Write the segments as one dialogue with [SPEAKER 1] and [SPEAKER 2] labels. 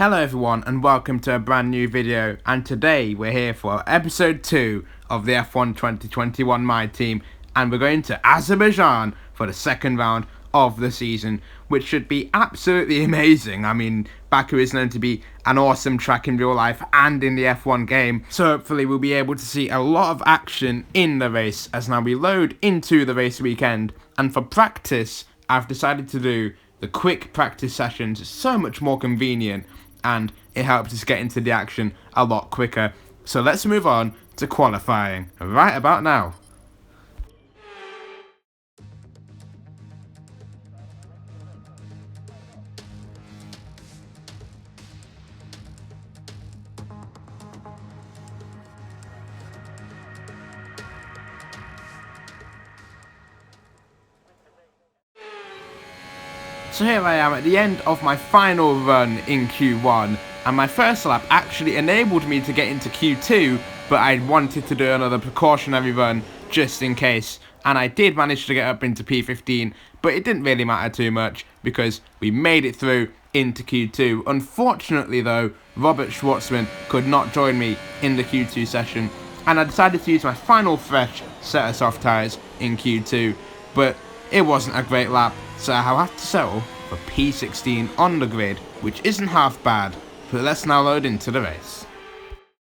[SPEAKER 1] Hello everyone and welcome to a brand new video, and today we're here for episode 2 of the F1 2021 My Team, and we're going to Azerbaijan for the second round of the season, which should be absolutely amazing. I mean, Baku is known to be an awesome track in real life and in the F1 game, so hopefully we'll be able to see a lot of action in the race as now we load into the race weekend. And for practice, I've decided to do the quick practice sessions. It's so much more convenient and it helps us get into the action a lot quicker. So let's move on to qualifying right about now. So here I am at the end of my final run in Q1, and my first lap actually enabled me to get into Q2, but I wanted to do another precautionary run just in case, and I did manage to get up into P15, but it didn't really matter too much because we made it through into Q2. Unfortunately though, Robert Schwartzman could not join me in the Q2 session, and I decided to use my final fresh set of soft tyres in Q2, but it wasn't a great lap, so I'll have to settle for P16 on the grid, which isn't half bad, but let's now load into the race.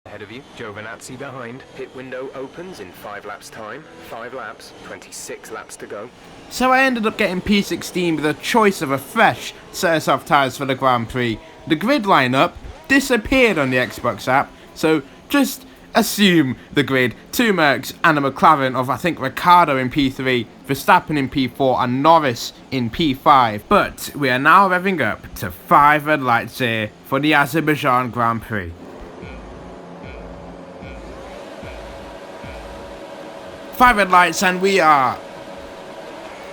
[SPEAKER 2] Ahead of you, Giovinazzi behind. Pit window opens in 5 laps time. 5 laps, 26 laps to go.
[SPEAKER 1] So I ended up getting P16 with a choice of a fresh set of soft tyres for the Grand Prix. The grid lineup disappeared on the Xbox app, so just assume the grid: 2 Mercs and a McLaren of I think Ricciardo in P3, Verstappen in P4 and Norris in P5. But we are now revving up to 5 red lights here for the Azerbaijan Grand Prix. 5 red lights and we are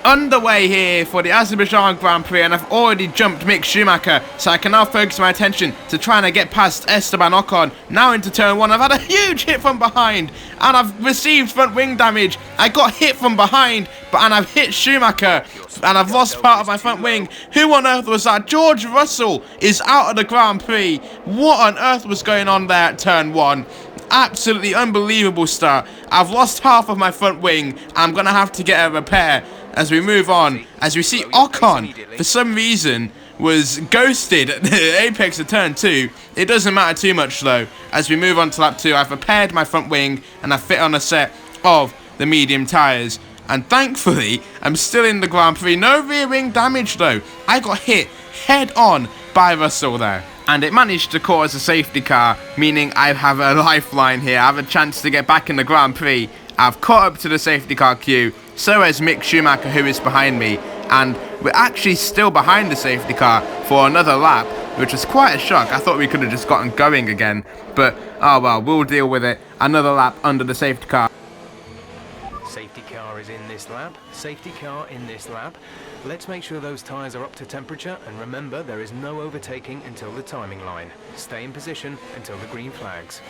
[SPEAKER 1] underway here for the Azerbaijan Grand Prix, and I've already jumped Mick Schumacher, so I can now focus my attention to trying to get past Esteban Ocon. Now into turn 1, I've had a huge hit from behind, and I've received front wing damage. I got hit from behind, and I've hit Schumacher, and I've lost part of my front wing. Who on earth was that? George Russell is out of the Grand Prix. What on earth was going on there at turn 1? Absolutely unbelievable start. I've lost half of my front wing. I'm going to have to get a repair as we move on, as we see Ocon, for some reason, was ghosted at the apex of turn 2. It doesn't matter too much though. As we move on to lap 2, I've repaired my front wing and I've fit on a set of the medium tyres. And thankfully, I'm still in the Grand Prix. No rear wing damage though. I got hit head on by Russell there, and it managed to cause a safety car, meaning I have a lifeline here. I have a chance to get back in the Grand Prix. I've caught up to the safety car queue. So has Mick Schumacher, who is behind me, and we're actually still behind the safety car for another lap, which was quite a shock. I thought we could have just gotten going again, but oh well, we'll deal with it. Another lap under the safety car.
[SPEAKER 2] Safety car is in this lap. Safety car in this lap. Let's make sure those tyres are up to temperature, and remember there is no overtaking until the timing line. Stay in position until the green flags.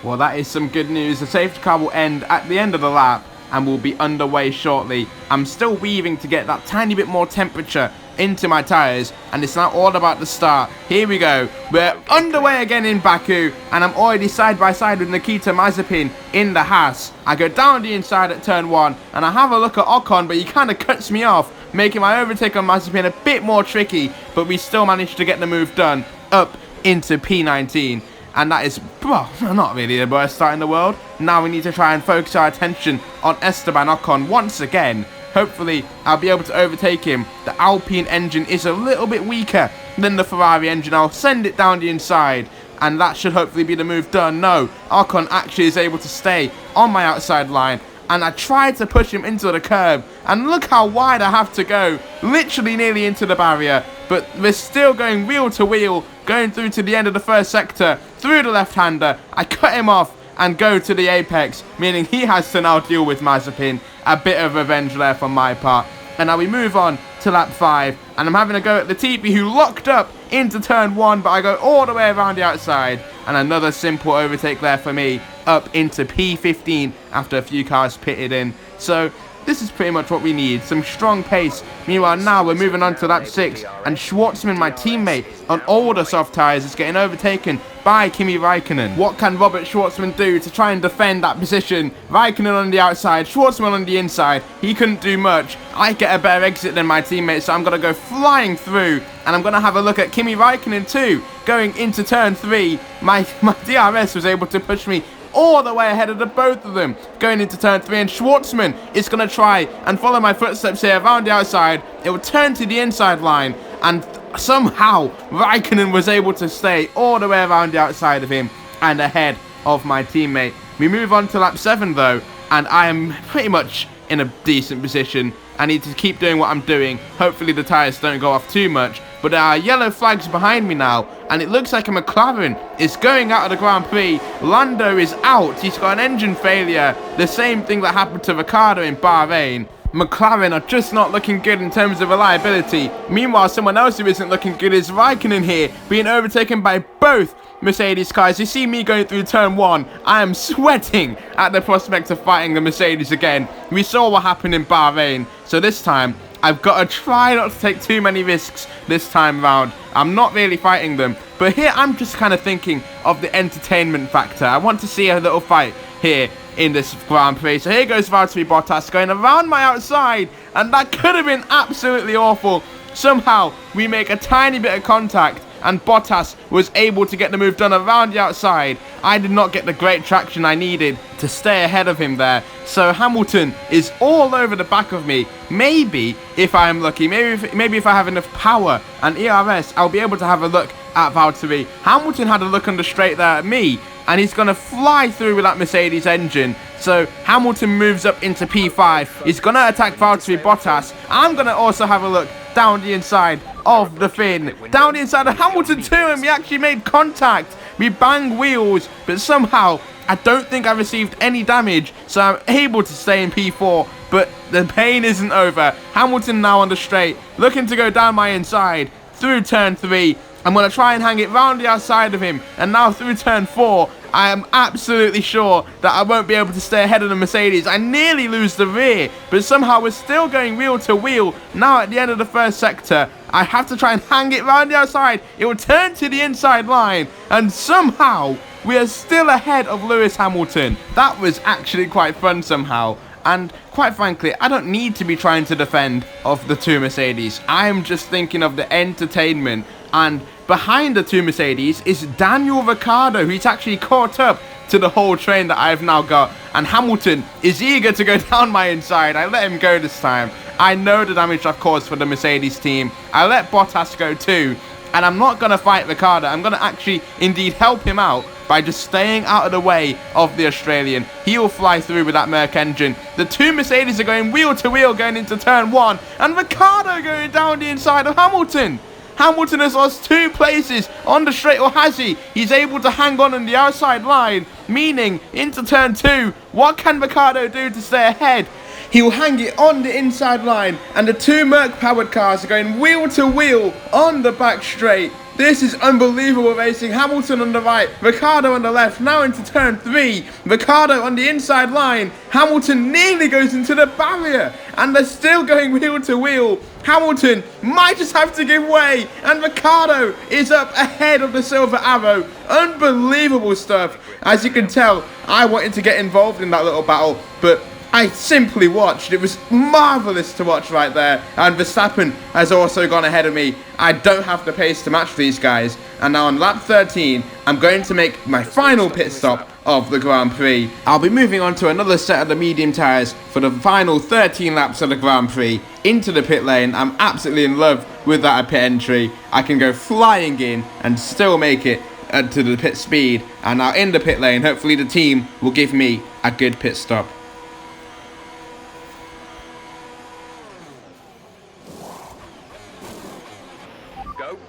[SPEAKER 1] Well, that is some good news. The safety car will end at the end of the lap and will be underway shortly. I'm still weaving to get that tiny bit more temperature into my tyres, and it's now all about the start. Here we go. We're underway again in Baku, and I'm already side by side with Nikita Mazepin in the Haas. I go down the inside at turn 1, and I have a look at Ocon, but he kind of cuts me off, making my overtake on Mazepin a bit more tricky, but we still managed to get the move done up into P19. And that is, well, not really the worst start in the world. Now we need to try and focus our attention on Esteban Ocon once again. Hopefully, I'll be able to overtake him. The Alpine engine is a little bit weaker than the Ferrari engine. I'll send it down the inside, and that should hopefully be the move done. No, Ocon actually is able to stay on my outside line, and I tried to push him into the curb, and look how wide I have to go, literally nearly into the barrier, but we're still going wheel to wheel, going through to the end of the first sector, through the left-hander. I cut him off and go to the apex, meaning he has to now deal with Mazepin. A bit of revenge there from my part. And now we move on to lap 5, and I'm having a go at the TP who locked up into turn 1, but I go all the way around the outside, and another simple overtake there for me up into P15 after a few cars pitted in. So This is pretty much what we need, some strong pace. Meanwhile, now we're moving on to lap 6, and Schwartzman, my teammate, on older soft tyres, is getting overtaken by Kimi Raikkonen. What can Robert Schwartzman do to try and defend that position? Raikkonen on the outside, Schwartzman on the inside. He couldn't do much. I get a better exit than my teammate, so I'm going to go flying through, and I'm going to have a look at Kimi Raikkonen too. Going into turn 3, my DRS was able to push me all the way ahead of the both of them. Going into turn 3, and Schwartzman is going to try and follow my footsteps here around the outside. It will turn to the inside line, and somehow Raikkonen was able to stay all the way around the outside of him and ahead of my teammate. We move on to lap 7 though, and I am pretty much in a decent position. I need to keep doing what I'm doing. Hopefully the tyres don't go off too much. But there are yellow flags behind me now, and it looks like a McLaren is going out of the Grand Prix. Lando is out. He's got an engine failure. The same thing that happened to Ricciardo in Bahrain. McLaren are just not looking good in terms of reliability. Meanwhile, someone else who isn't looking good is Raikkonen here, being overtaken by both Mercedes cars. You see me going through turn 1. I am sweating at the prospect of fighting the Mercedes again. We saw what happened in Bahrain, so this time I've got to try not to take too many risks this time round. I'm not really fighting them, but here I'm just kind of thinking of the entertainment factor. I want to see a little fight here in this Grand Prix. So here goes Valtteri Bottas going around my outside, and that could have been absolutely awful. Somehow we make a tiny bit of contact, and Bottas was able to get the move done around the outside. I did not get the great traction I needed to stay ahead of him there. So Hamilton is all over the back of me. Maybe, if I am lucky, maybe if I have enough power and ERS, I'll be able to have a look at Valtteri. Hamilton had a look on the straight there at me, and he's going to fly through with that Mercedes engine. So Hamilton moves up into P5. He's going to attack Valtteri Bottas. I'm going to also have a look down the inside of the fin. Down the inside of Hamilton too, and we actually made contact. We banged wheels, but somehow I don't think I received any damage, so I'm able to stay in P4. But the pain isn't over. Hamilton now on the straight, looking to go down my inside through turn 3. I'm going to try and hang it round the outside of him, and now through turn 4, I am absolutely sure that I won't be able to stay ahead of the Mercedes. I nearly lose the rear, but somehow we're still going wheel to wheel. Now at the end of the first sector, I have to try and hang it round the outside. It will turn to the inside line, and somehow we are still ahead of Lewis Hamilton. That was actually quite fun somehow. And quite frankly, I don't need to be trying to defend of the two Mercedes. I am just thinking of the entertainment. And behind the two Mercedes is Daniel Ricciardo, who's actually caught up to the whole train that I've now got. And Hamilton is eager to go down my inside. I let him go this time. I know the damage I've caused for the Mercedes team. I let Bottas go too. And I'm not going to fight Ricciardo. I'm going to actually indeed help him out by just staying out of the way of the Australian. He will fly through with that Merc engine. The two Mercedes are going wheel to wheel going into turn 1. And Ricciardo going down the inside of Hamilton. Hamilton has lost 2 places on the straight, or has he? He's able to hang on the outside line, meaning into turn 2, what can Ricciardo do to stay ahead? He will hang it on the inside line, and the 2 Merc-powered cars are going wheel to wheel on the back straight. This is unbelievable racing. Hamilton on the right, Ricciardo on the left, now into turn 3. Ricciardo on the inside line. Hamilton nearly goes into the barrier, and they're still going wheel to wheel. Hamilton might just have to give way, and Ricciardo is up ahead of the Silver Arrow. Unbelievable stuff. As you can tell, I wanted to get involved in that little battle, but I simply watched. It was marvellous to watch right there. And Verstappen has also gone ahead of me. I don't have the pace to match these guys. And now on lap 13, I'm going to make my final pit stop of the Grand Prix. I'll be moving on to another set of the medium tyres for the final 13 laps of the Grand Prix into the pit lane. I'm absolutely in love with that pit entry. I can go flying in and still make it to the pit speed. And now in the pit lane, hopefully the team will give me a good pit stop.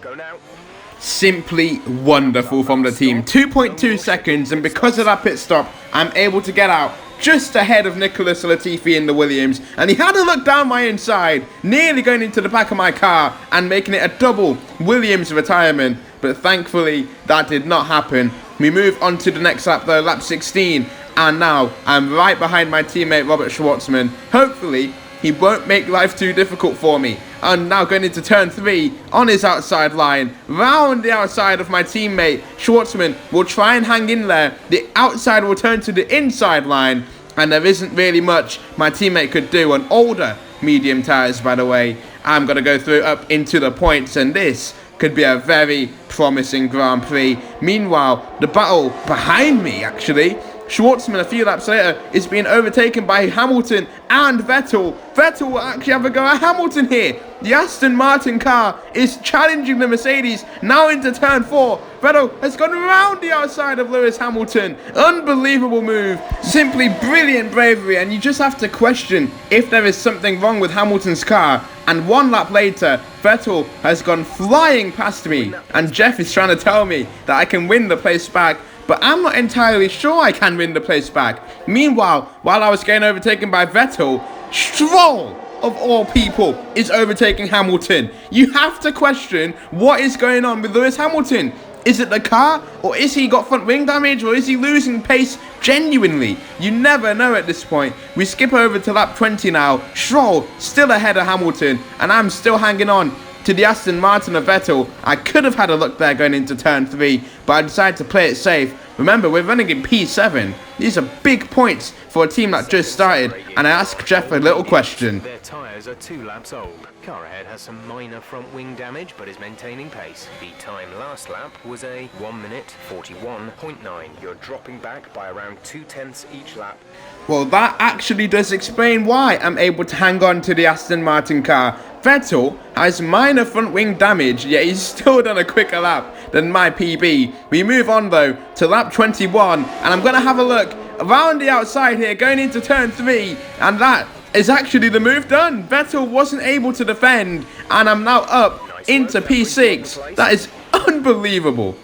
[SPEAKER 2] Go now.
[SPEAKER 1] Simply wonderful from the team. 2.2 seconds, and because of that pit stop, I'm able to get out just ahead of Nicholas Latifi in the Williams. And he had a look down my inside, nearly going into the back of my car and making it a double Williams retirement. But thankfully, that did not happen. We move on to the next lap though, lap 16. And now I'm right behind my teammate Robert Schwartzman. Hopefully, he won't make life too difficult for me. And now going into turn 3 on his outside line, round the outside of my teammate. Schwartzman will try and hang in there. The outside will turn to the inside line, and there isn't really much my teammate could do on older medium tyres, by the way. I'm going to go through up into the points, and this could be a very promising Grand Prix. Meanwhile, the battle behind me, actually, Schwartzman, a few laps later, is being overtaken by Hamilton and Vettel. Vettel will actually have a go at Hamilton here. The Aston Martin car is challenging the Mercedes, now into turn 4. Vettel has gone around the outside of Lewis Hamilton. Unbelievable move. Simply brilliant bravery, and you just have to question if there is something wrong with Hamilton's car. And 1 lap later, Vettel has gone flying past me, and Jeff is trying to tell me that I can win the place back. But I'm not entirely sure I can win the place back. Meanwhile, while I was getting overtaken by Vettel, Stroll, of all people, is overtaking Hamilton. You have to question what is going on with Lewis Hamilton. Is it the car, or is he got front wing damage, or is he losing pace genuinely? You never know at this point. We skip over to lap 20 now. Stroll still ahead of Hamilton, and I'm still hanging on to the Aston Martin of Vettel. I could have had a look there going into turn 3, but I decided to play it safe. Remember, we're running in P7. These are big points for a team that just started, and I asked Jeff a little question.
[SPEAKER 2] Their tyres are 2 laps old. Car ahead has some minor front wing damage, but is maintaining pace. The time last lap was a 1 minute 41.9. You're dropping back by around 2/10 each lap.
[SPEAKER 1] Well, that actually does explain why I'm able to hang on to the Aston Martin car. Vettel has minor front wing damage, yet he's still done a quicker lap than my PB. We move on though to lap 21, and I'm going to have a look around the outside here going into turn 3, and that is actually the move done. Vettel wasn't able to defend, and I'm now up into P6. That is unbelievable.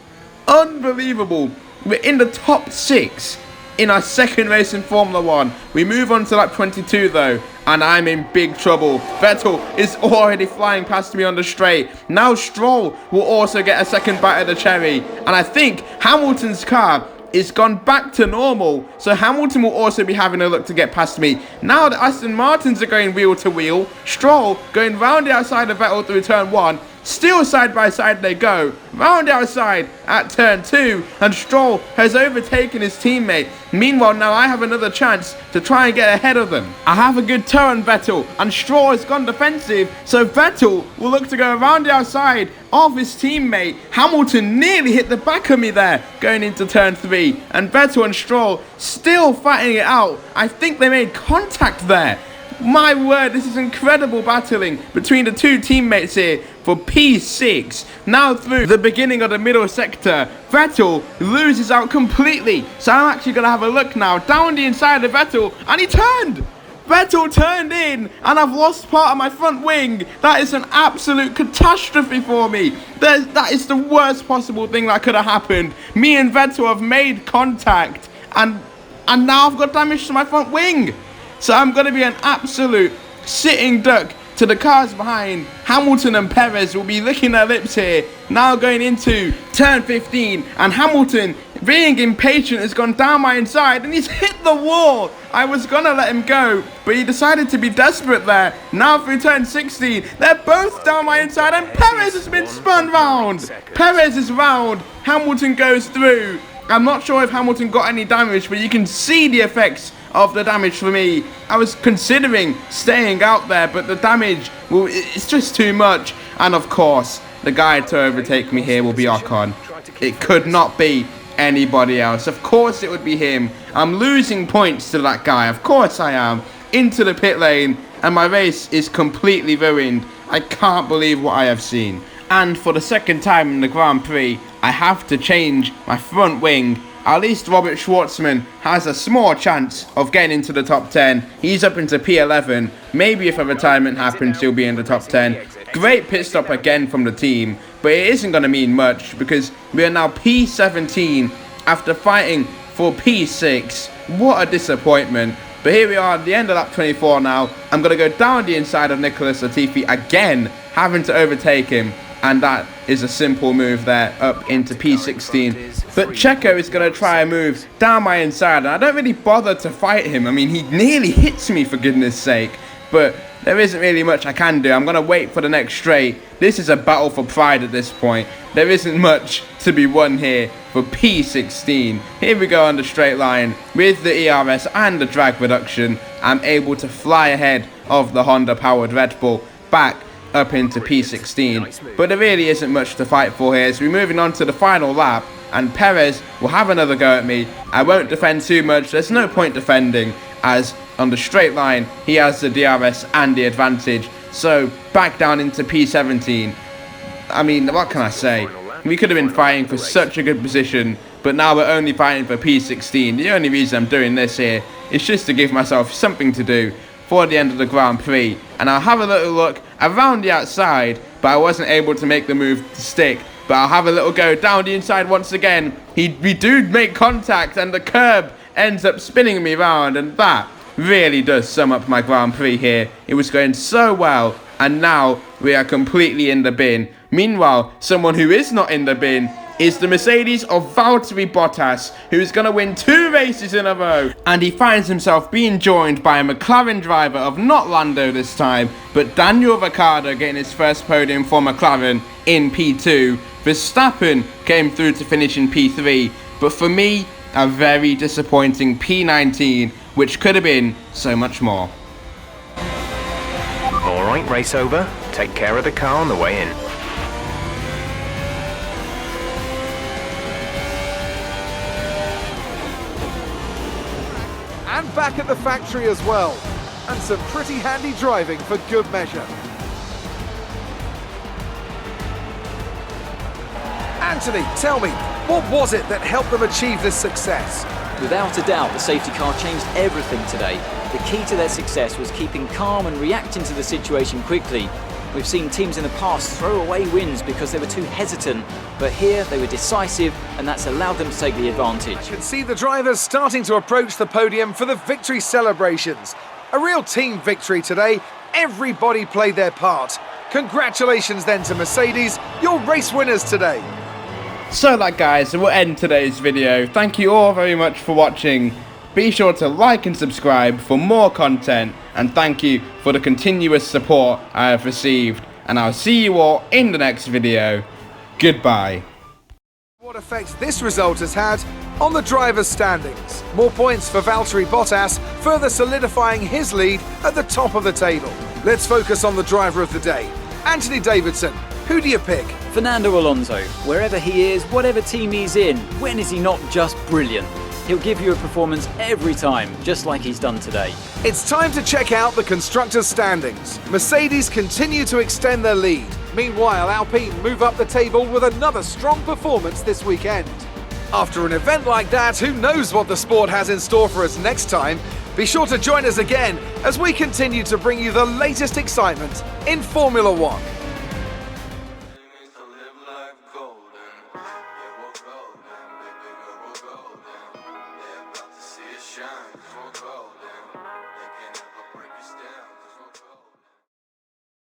[SPEAKER 1] Unbelievable. We're in the top 6 in our second race in Formula 1. We move on to lap 22 though, and I'm in big trouble. Vettel is already flying past me on the straight. Now Stroll will also get a second bite of the cherry, and I think Hamilton's car is gone back to normal, so Hamilton will also be having a look to get past me. Now the Aston Martins are going wheel to wheel. Stroll going round the outside of Vettel through turn 1. Still side by side they go, round outside at turn 2, and Stroll has overtaken his teammate. Meanwhile, now I have another chance to try and get ahead of them. I have a good toe on Vettel, and Stroll has gone defensive, so Vettel will look to go around the outside of his teammate. Hamilton nearly hit the back of me there, going into turn 3, and Vettel and Stroll still fighting it out. I think they made contact there. My word, this is incredible battling between the two teammates here for P6. Now through the beginning of the middle sector, Vettel loses out completely. So I'm actually going to have a look now down the inside of Vettel, and he turned. Vettel turned in, and I've lost part of my front wing. That is an absolute catastrophe for me. That is the worst possible thing that could have happened. Me and Vettel have made contact, and now I've got damage to my front wing. So I'm going to be an absolute sitting duck to the cars behind. Hamilton and Perez will be licking their lips here. Now going into turn 15, and Hamilton, being impatient, has gone down my inside, and he's hit the wall. I was going to let him go, but he decided to be desperate there. Now through turn 16, they're both down my inside, and Perez has been spun round. Perez is round. Hamilton goes through. I'm not sure if Hamilton got any damage, but you can see the effects of the damage for me. I was considering staying out there, but the damage, well, it's just too much. And of course, the guy to overtake me here will be Ocon. It could not be anybody else. Of course it would be him. I'm losing points to that guy. Of course I am. Into the pit lane, and my race is completely ruined. I can't believe what I have seen. And for the second time in the Grand Prix, I have to change my front wing. At least Robert Schwartzman has a small chance of getting into the top 10. He's up into P11. Maybe if a retirement happens, he'll be in the top 10. Great pit stop again from the team, but it isn't going to mean much because we are now P17 after fighting for P6. What a disappointment. But here we are at the end of lap 24 now. I'm going to go down the inside of Nicholas Latifi again, having to overtake him. And that is a simple move there, up into P16 But Checo is going to try and move down my inside, and I don't really bother to fight him. I mean, he nearly hits me, for goodness sake, but there isn't really much I can do. I'm going to wait for the next straight. This is a battle for pride at this point. There isn't much to be won here for P16. Here we go on the straight line with the ERS and the drag reduction. I'm able to fly ahead of the Honda-powered Red Bull back up into P16. But there really isn't much to fight for here. So we're moving on to the final lap, and Perez will have another go at me. I won't defend too much. There's no point defending, as on the straight line he has the DRS and the advantage. So back down into P17. I mean, what can I say? We could have been fighting for such a good position, but now we're only fighting for P16. The only reason I'm doing this here is just to give myself something to do for the end of the Grand Prix. And I'll have a little look around the outside, but I wasn't able to make the move to stick. But I'll have a little go down the inside once again. We do make contact, and the curb ends up spinning me round, and that really does sum up my Grand Prix here. It was going so well, and now we are completely in the bin. Meanwhile, someone who is not in the bin is the Mercedes of Valtteri Bottas, who is going to win 2 races in a row. And he finds himself being joined by a McLaren driver of not Lando this time, but Daniel Ricciardo getting his first podium for McLaren in P2. Verstappen came through to finish in P3, but for me, a very disappointing P19, which could have been so much more.
[SPEAKER 2] Alright, race over. Take care of the car on the way in.
[SPEAKER 3] And back at the factory as well. And some pretty handy driving for good measure. Anthony, tell me, what was it that helped them achieve this success?
[SPEAKER 4] Without a doubt, the safety car changed everything today. The key to their success was keeping calm and reacting to the situation quickly. We've seen teams in the past throw away wins because they were too hesitant, but here they were decisive, and that's allowed them to take the advantage.
[SPEAKER 3] You can see the drivers starting to approach the podium for the victory celebrations. A real team victory today. Everybody played their part. Congratulations then to Mercedes, your race winners today.
[SPEAKER 1] So that, guys, we'll end today's video. Thank you all very much for watching. Be sure to like and subscribe for more content, and thank you for the continuous support I have received, and I'll see you all in the next video. Goodbye.
[SPEAKER 3] What effect this result has had on the drivers' standings. More points for Valtteri Bottas, further solidifying his lead at the top of the table. Let's focus on the driver of the day, Anthony Davidson. Who do you pick?
[SPEAKER 4] Fernando Alonso. Wherever he is, whatever team he's in, when is he not just brilliant? He'll give you a performance every time, just like he's done today.
[SPEAKER 3] It's time to check out the constructors' standings. Mercedes continue to extend their lead. Meanwhile, Alpine move up the table with another strong performance this weekend. After an event like that, who knows what the sport has in store for us next time? Be sure to join us again as we continue to bring you the latest excitement in Formula One.
[SPEAKER 5] Shine,